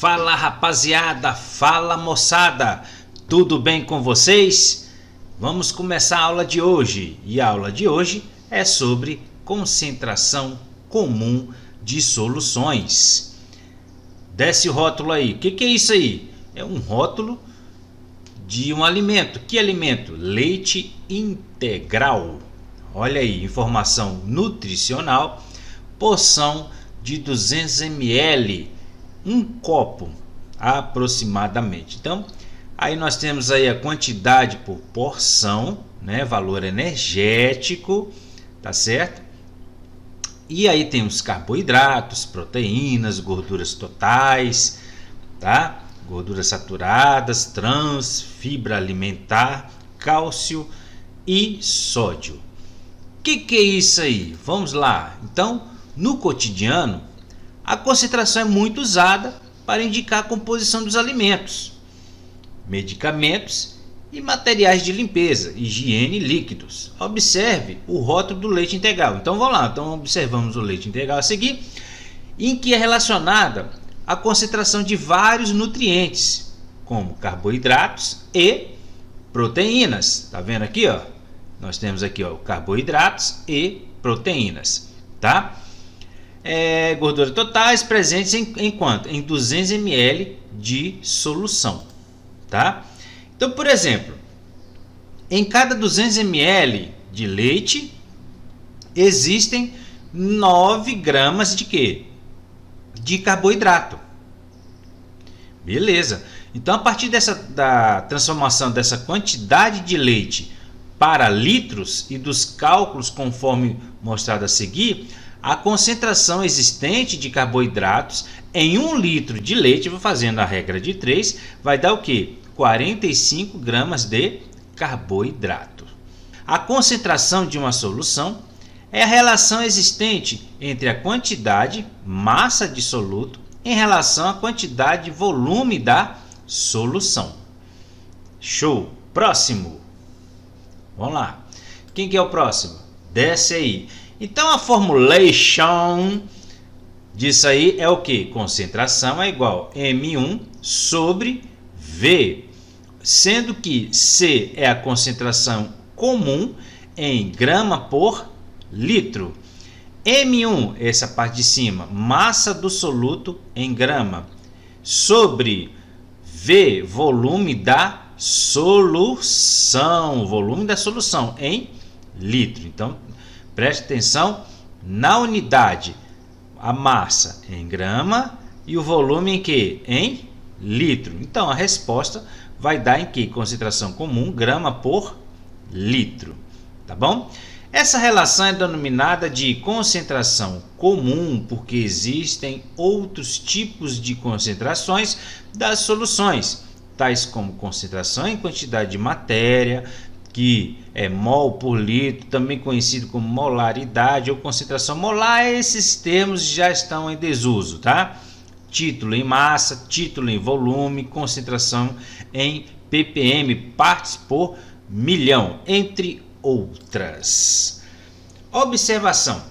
Fala rapaziada, fala moçada, tudo bem com vocês? Vamos começar a aula de hoje e a aula de hoje é sobre concentração comum de soluções. Desce o rótulo aí, o que é isso aí? É um rótulo de um alimento. Que alimento? Leite integral. Olha aí, informação nutricional, porção de 200 ml, um copo aproximadamente. Então, aí nós temos aí a quantidade por porção, né, valor energético, tá certo? E aí tem os carboidratos, proteínas, gorduras totais, tá? Gorduras saturadas, trans, fibra alimentar, cálcio e sódio. O que é isso aí? Vamos lá. Então, no cotidiano, a concentração é muito usada para indicar a composição dos alimentos, medicamentos e materiais de limpeza, higiene e líquidos. Observe o rótulo do leite integral. Então vamos lá, então observamos o leite integral a seguir, em que é relacionada a concentração de vários nutrientes, como carboidratos e proteínas. Tá vendo aqui, ó? Nós temos aqui, ó, carboidratos e proteínas, tá? Gorduras totais presentes em quanto? Em 200 ml de solução, tá? Então, por exemplo, em cada 200 ml de leite existem 9 gramas de quê? De carboidrato. Beleza. Então, a partir da transformação dessa quantidade de leite para litros e dos cálculos conforme mostrado a seguir, a concentração existente de carboidratos em 1 litro de leite, vou fazendo a regra de 3, vai dar o quê? 45 gramas de carboidrato. A concentração de uma solução é a relação existente entre a quantidade, massa de soluto, em relação à quantidade, volume da solução. Show! Próximo. Vamos lá. Quem que é o próximo? Desce aí. Então a formulation disso aí é o que? Concentração é igual a M1 sobre V, sendo que C é a concentração comum em grama por litro. M1, essa parte de cima, massa do soluto em grama, sobre V, volume da solução, em litro. Então, preste atenção na unidade, a massa em grama e o volume em que? Em litro. Então, a resposta vai dar em que? Concentração comum, grama por litro. Tá bom? Essa relação é denominada de concentração comum porque existem outros tipos de concentrações das soluções, tais como concentração em quantidade de matéria, que é mol por litro, também conhecido como molaridade ou concentração molar. Esses termos já estão em desuso, tá? Título em massa, título em volume, concentração em ppm, partes por milhão, entre outras. Observação: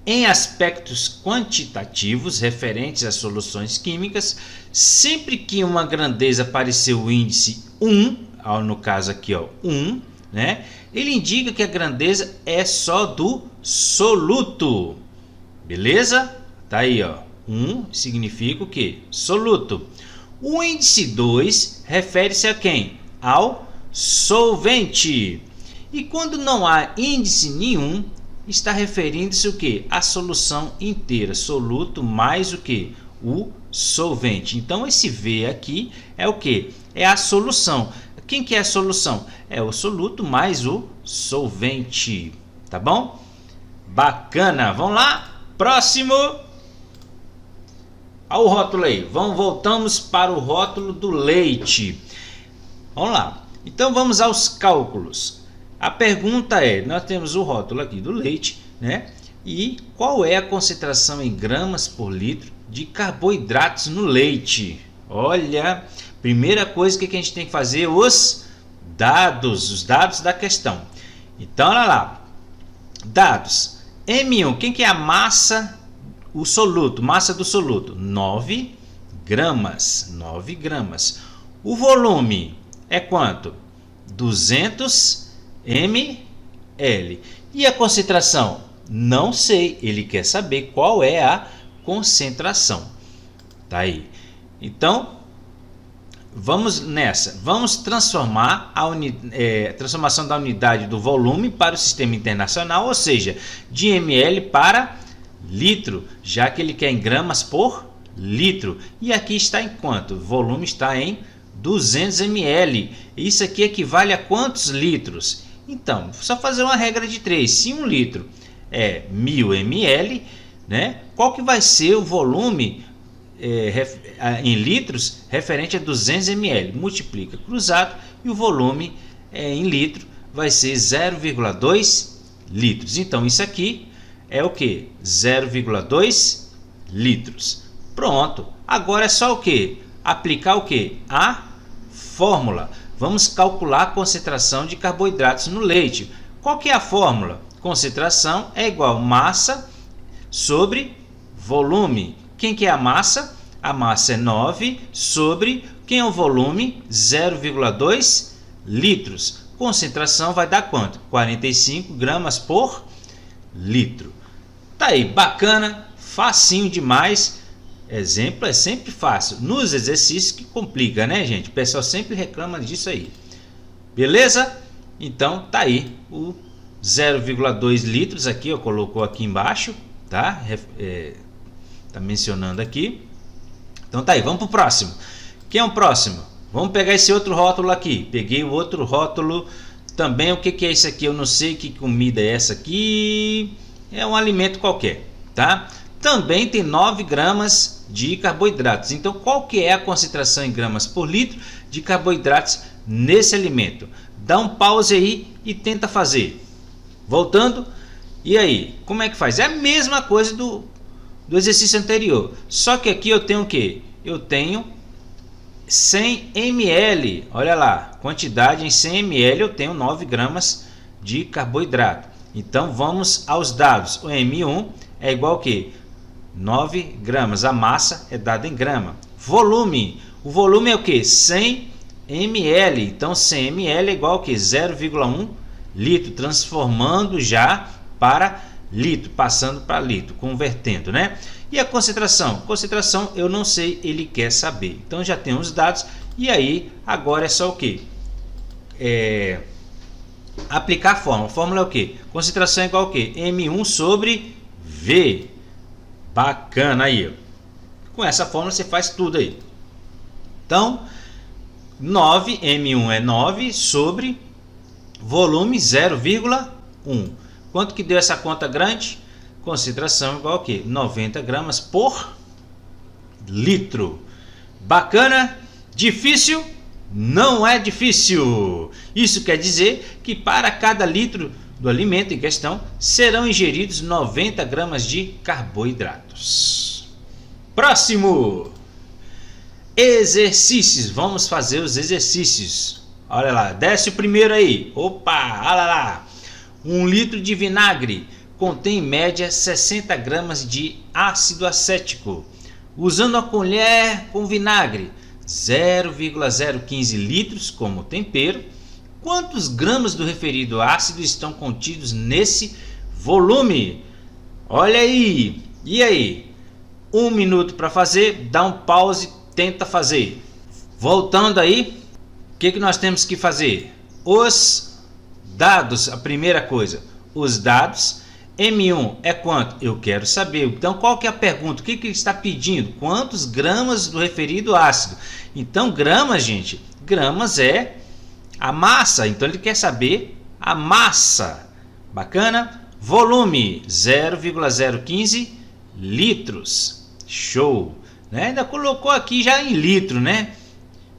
em aspectos quantitativos referentes às soluções químicas, sempre que uma grandeza aparecer o índice 1, no caso aqui, ó, 1, né? Ele indica que a grandeza é só do soluto. Beleza? Tá aí, ó. 1 significa o quê? Soluto. O índice 2 refere-se a quem? Ao solvente. E quando não há índice nenhum, está referindo-se o quê? A solução inteira. Soluto mais o quê? O solvente. Então esse V aqui é o quê? É a solução. Quem que é a solução? É o soluto mais o solvente. Tá bom? Bacana. Vamos lá? Próximo. Olha o rótulo aí. Voltamos para o rótulo do leite. Vamos lá. Então vamos aos cálculos. A pergunta é, nós temos o rótulo aqui do leite, né? E qual é a concentração em gramas por litro de carboidratos no leite? Olha, primeira coisa que a gente tem que fazer, os dados da questão. Então, olha lá. Dados. M1, quem que é a massa, o soluto, massa do soluto? 9 gramas. 9 gramas. O volume é quanto? 200 ml. E a concentração? Não sei. Ele quer saber qual é a concentração. Tá aí. Então, vamos nessa. Vamos transformar a transformação da unidade do volume para o sistema internacional, ou seja, de ml para litro, já que ele quer em gramas por litro. E aqui está em quanto? O volume está em 200 ml. Isso aqui equivale a quantos litros? Então, só fazer uma regra de 3. Se 1 litro é 1000 ml, né? Qual que vai ser o volume em litros referente a 200 ml? Multiplica cruzado e o volume em litro vai ser 0,2 litros. Então, isso aqui é o que? 0,2 litros. Pronto. Agora é só o que? Aplicar o que? A fórmula. Vamos calcular a concentração de carboidratos no leite. Qual que é a fórmula? Concentração é igual a massa sobre volume. Quem que é a massa? A massa é 9 sobre, quem é o volume? 0,2 litros. Concentração vai dar quanto? 45 gramas por litro. Tá aí, bacana, facinho demais. Exemplo é sempre fácil. Nos exercícios que complica, né, gente? O pessoal sempre reclama disso aí. Beleza? Então, tá aí o 0,2 litros aqui, eu colocou aqui embaixo, tá? Tá mencionando aqui. Então tá aí, vamos pro próximo. Quem é o próximo? Vamos pegar esse outro rótulo aqui. Peguei o outro rótulo também. O que é isso aqui? Eu não sei que comida é essa aqui. É um alimento qualquer, tá? Também tem 9 gramas de carboidratos. Então, qual que é a concentração em gramas por litro de carboidratos nesse alimento? Dá um pause aí e tenta fazer. Voltando. E aí, como é que faz? É a mesma coisa do exercício anterior. Só que aqui eu tenho o quê? Eu tenho 100 ml. Olha lá, quantidade em 100 ml eu tenho 9 gramas de carboidrato. Então vamos aos dados. O M1 é igual a quê? 9 gramas. A massa é dada em grama. Volume. O volume é o quê? 100 ml. Então 100 ml é igual a quê? 0,1 litro. Transformando já para litro, passando para litro, convertendo, né? E a concentração? Concentração eu não sei, ele quer saber. Então já tem os dados e aí agora é só o que? Aplicar a fórmula. A fórmula é o que? Concentração é igual a quê? M1 sobre V. Bacana aí, ó. Com essa fórmula você faz tudo aí. Então 9, M1 é 9 sobre volume 0,1. Quanto que deu essa conta grande? Concentração igual a quê? 90 gramas por litro. Bacana? Difícil? Não é difícil. Isso quer dizer que para cada litro do alimento em questão serão ingeridos 90 gramas de carboidratos. Próximo! Exercícios. Vamos fazer os exercícios. Olha lá, desce o primeiro aí. Opa, olha lá. 1 litro de vinagre contém em média 60 gramas de ácido acético. Usando a colher com vinagre, 0,015 litros como tempero, quantos gramas do referido ácido estão contidos nesse volume? Olha aí! E aí? 1 minuto para fazer, dá um pause, tenta fazer. Voltando aí, o que nós temos que fazer? Os dados, a primeira coisa, os dados. M1 é quanto? Eu quero saber. Então, qual que é a pergunta? O que ele está pedindo? Quantos gramas do referido ácido? Então, gramas, gente, gramas é a massa. Então, ele quer saber a massa. Bacana? Volume, 0,015 litros. Show! Né? Ainda colocou aqui já em litro, né?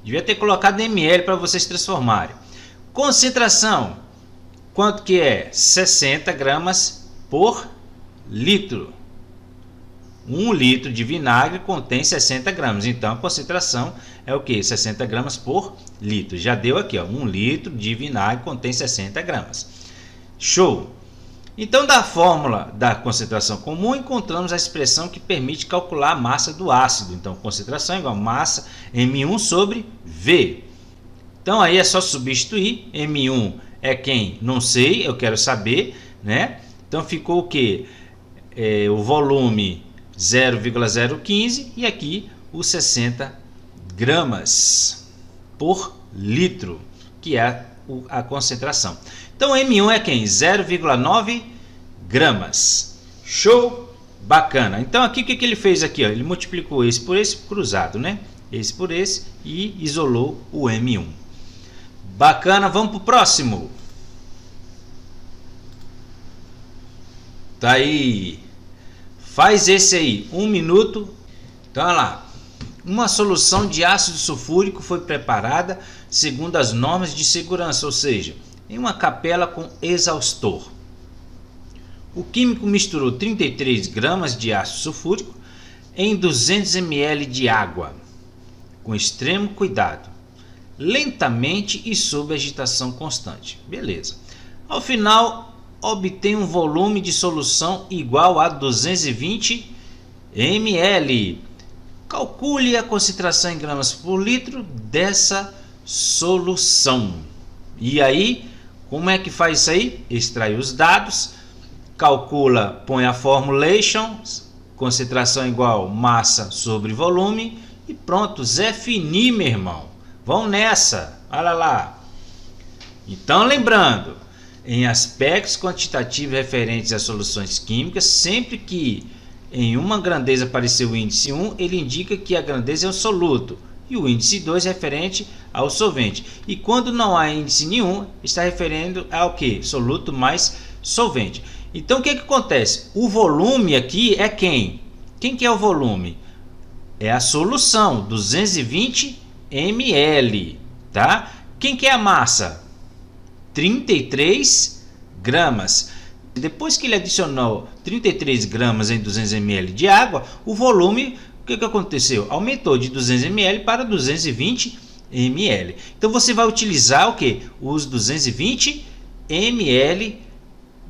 Devia ter colocado em ml para vocês transformarem. Concentração. Quanto que é? 60 gramas por litro. 1 litro de vinagre contém 60 gramas. Então, a concentração é o que? 60 gramas por litro. Já deu aqui, ó, 1 litro de vinagre contém 60 gramas. Show! Então, da fórmula da concentração comum, encontramos a expressão que permite calcular a massa do ácido. Então, concentração igual a massa M1 sobre V. Então, aí é só substituir. M1 é quem? Não sei, eu quero saber, né? Então, ficou o quê? O volume 0,015 e aqui os 60 gramas por litro, que é a concentração. Então, M1 é quem? 0,9 gramas. Show? Bacana. Então, aqui o que ele fez aqui? Ó? Ele multiplicou esse por esse cruzado, né? Esse por esse e isolou o M1. Bacana, vamos para o próximo. Tá aí. Faz esse aí, 1 minuto. Então, olha lá. Uma solução de ácido sulfúrico foi preparada segundo as normas de segurança, ou seja, em uma capela com exaustor. O químico misturou 33 gramas de ácido sulfúrico em 200 ml de água, com extremo cuidado, lentamente e sob agitação constante. Beleza. Ao final, obtém um volume de solução igual a 220 ml. Calcule a concentração em gramas por litro dessa solução. E aí, como é que faz isso aí? Extrai os dados, calcula, põe a formulation, concentração igual massa sobre volume e pronto, Zé Fini, meu irmão. Vão nessa, olha lá. Então, lembrando, em aspectos quantitativos referentes a soluções químicas, sempre que em uma grandeza aparecer o índice 1, ele indica que a grandeza é um soluto, e o índice 2 referente ao solvente. E quando não há índice nenhum, está referindo ao que? Soluto mais solvente. Então, o que acontece? O volume aqui é quem? Quem que é o volume? É a solução, 220 ml, tá? Quem que é a massa? 33 gramas. Depois que ele adicionou 33 gramas em 200 ml de água, o volume, o que aconteceu? Aumentou de 200 ml para 220 ml. Então você vai utilizar o que? Os 220 ml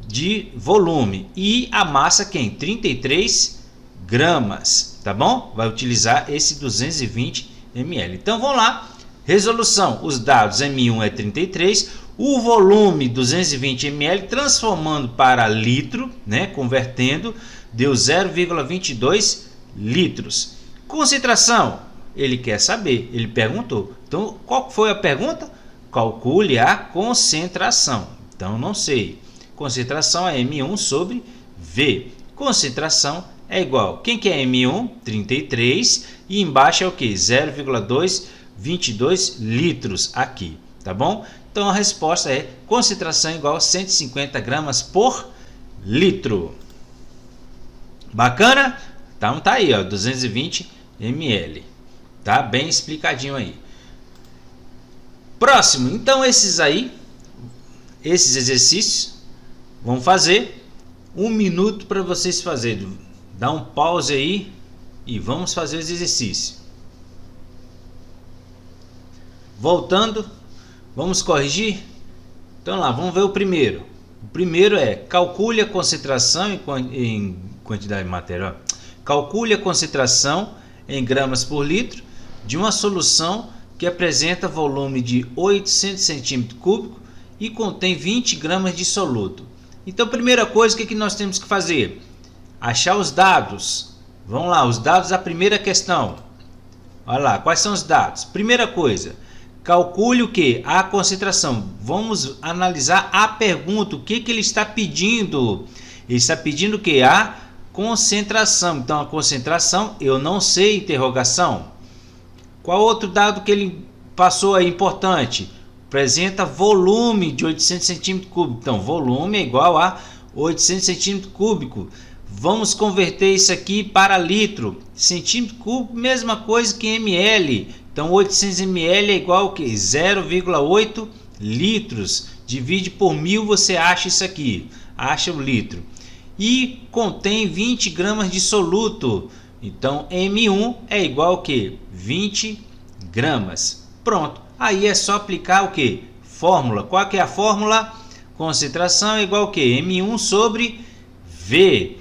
de volume e a massa quem? 33 gramas, tá bom? Vai utilizar esse 220 ml. Então vamos lá. Resolução, os dados M1 é 33, o volume 220 ml, transformando para litro, né, convertendo, deu 0,22 litros. Concentração, ele quer saber, ele perguntou. Então, qual foi a pergunta? Calcule a concentração. Então, não sei. Concentração é M1 sobre V. Concentração é igual. Quem que é M1? 33. E embaixo é o que? 0,222 litros aqui, tá bom? Então a resposta é concentração igual a 150 gramas por litro. Bacana? Então tá aí, ó, 220 ml. Tá bem explicadinho aí. Próximo, então esses exercícios vão fazer 1 minuto para vocês fazerem. Dá um pause aí e vamos fazer os exercícios. Voltando, vamos corrigir? Então lá, vamos ver o primeiro. O primeiro é, calcule a concentração em quantidade de matéria. Calcule a concentração em gramas por litro de uma solução que apresenta volume de 800 cm3 e contém 20 gramas de soluto. Então, primeira coisa, o que nós temos que fazer? Achar os dados. Vamos lá, os dados da primeira questão. Olha lá, quais são os dados? Primeira coisa, calcule o que? A concentração. Vamos analisar a pergunta. O que ele está pedindo? Ele está pedindo o que? A concentração. Então, a concentração, eu não sei, interrogação. Qual outro dado que ele passou aí importante? Apresenta volume de 800 cm3. Então, volume é igual a 800 cm3. Vamos converter isso aqui para litro. Centímetro cúbico, mesma coisa que ml. Então, 800 ml é igual a 0,8 litros. Divide por 1000, você acha isso aqui. Acha o litro. E contém 20 gramas de soluto. Então, M1 é igual a 20 gramas. Pronto. Aí é só aplicar o que? Fórmula. Qual que é a fórmula? concentração é igual ao quê? M1 sobre V.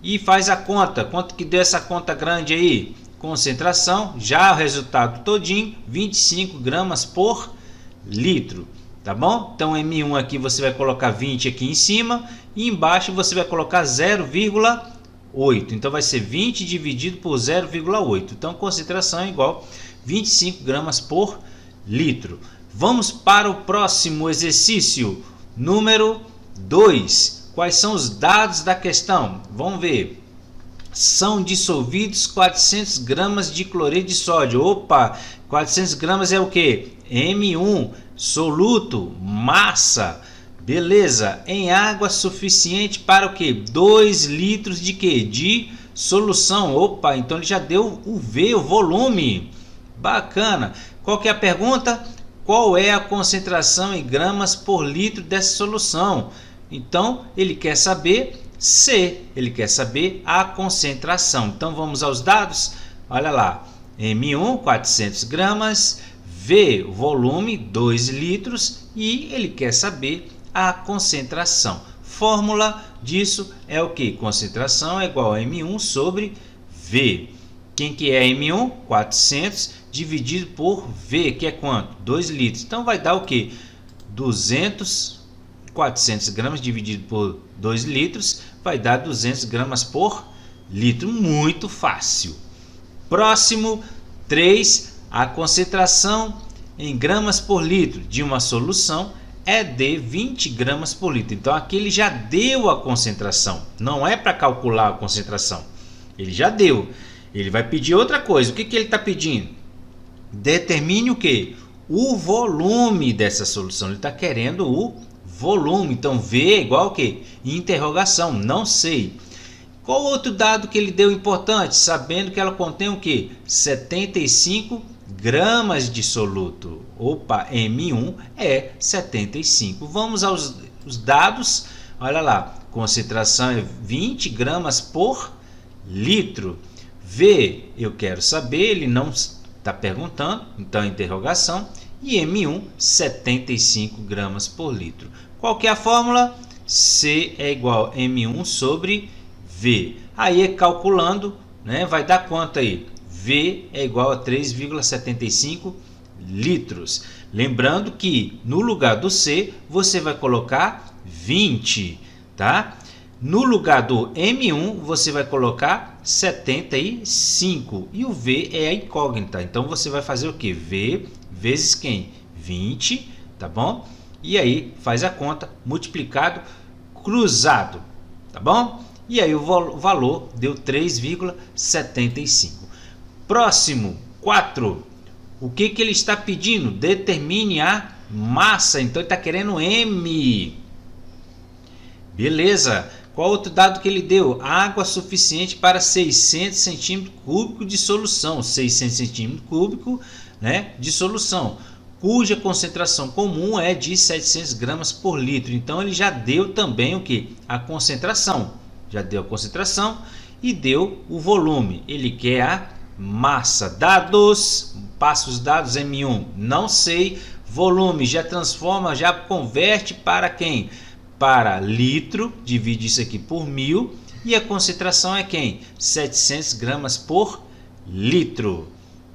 E faz a conta. Quanto que deu essa conta grande aí? Concentração, já o resultado todinho, 25 gramas por litro. Tá bom? Então M1 aqui você vai colocar 20 aqui em cima. E embaixo você vai colocar 0,8. Então vai ser 20 dividido por 0,8. Então concentração é igual 25 gramas por litro. Vamos para o próximo exercício, número 2. Quais são os dados da questão? Vamos ver. São dissolvidos 400 gramas de cloreto de sódio. Opa, 400 gramas é o que? M1, soluto, massa. Beleza, em água suficiente para o que? 2 litros de que? De solução. Opa, então ele já deu o V, o volume. Bacana. Qual que é a pergunta? Qual é a concentração em gramas por litro dessa solução? Então ele quer saber C, ele quer saber a concentração. Então vamos aos dados. Olha lá, M1 400 gramas, V volume 2 litros e ele quer saber a concentração. Fórmula disso é o que? Concentração é igual a M1 sobre V. Quem que é M1? 400 dividido por V, que é quanto? 2 litros. Então vai dar o que? 400 gramas dividido por 2 litros vai dar 200 gramas por litro. Muito fácil. Próximo, 3. A concentração em gramas por litro de uma solução é de 20 gramas por litro. Então aqui ele já deu a concentração. Não é para calcular a concentração. Ele já deu. Ele vai pedir outra coisa. O que ele está pedindo? Determine o que? O volume dessa solução. Ele está querendo o volume. Então V é igual a quê? Interrogação. Não sei. Qual outro dado que ele deu importante? Sabendo que ela contém o que? 75 gramas de soluto. Opa, M1 é 75. Vamos aos dados. Olha lá. Concentração é 20 gramas por litro. V, eu quero saber. Ele não está perguntando. Então, interrogação. E M1, 75 gramas por litro. Qual que é a fórmula? C é igual a M1 sobre V. Aí, calculando, né, vai dar quanto aí? V é igual a 3,75 litros. Lembrando que no lugar do C, você vai colocar 20, tá? No lugar do M1, você vai colocar 75. E o V é a incógnita. Então, você vai fazer o que? V vezes quem? 20, tá bom? E aí, faz a conta, multiplicado, cruzado, tá bom? E aí, o valor deu 3,75. Próximo, 4. O que ele está pedindo? Determine a massa. Então, ele está querendo M. Beleza. Qual outro dado que ele deu? Água suficiente para 600 centímetros cúbicos de solução. 600 centímetros cúbicos, né, de solução, cuja concentração comum é de 700 gramas por litro. Então, ele já deu também o que? A concentração. Já deu a concentração e deu o volume. Ele quer a massa. Dados. Passa os dados. M1. Não sei. Volume. Já transforma, já converte para quem? Para litro, divide isso aqui por 1000 e a concentração é quem? 700 gramas por litro.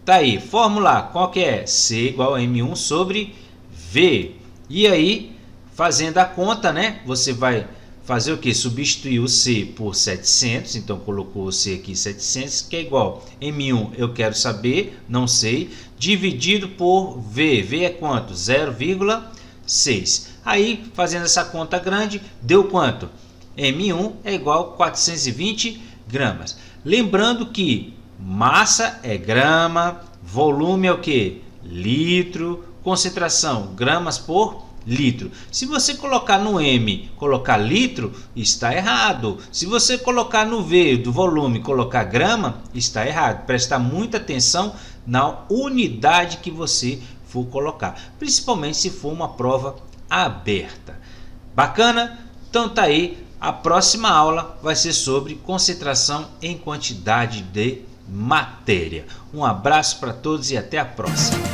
Tá aí, fórmula, qual que é? C igual a M1 sobre V. E aí, fazendo a conta, né? Você vai fazer o que? Substituir o C por 700, então colocou o C aqui 700, que é igual M1, eu quero saber, não sei, dividido por V. V é quanto? 0,6. Aí, fazendo essa conta grande, deu quanto? M1 é igual a 420 gramas. Lembrando que massa é grama, volume é o que? Litro, concentração, gramas por litro. Se você colocar no M, colocar litro, está errado. Se você colocar no V do volume, colocar grama, está errado. Prestar muita atenção na unidade que você for colocar, principalmente se for uma prova aberta. Bacana? Então tá aí, a próxima aula vai ser sobre concentração em quantidade de matéria. Um abraço para todos e até a próxima.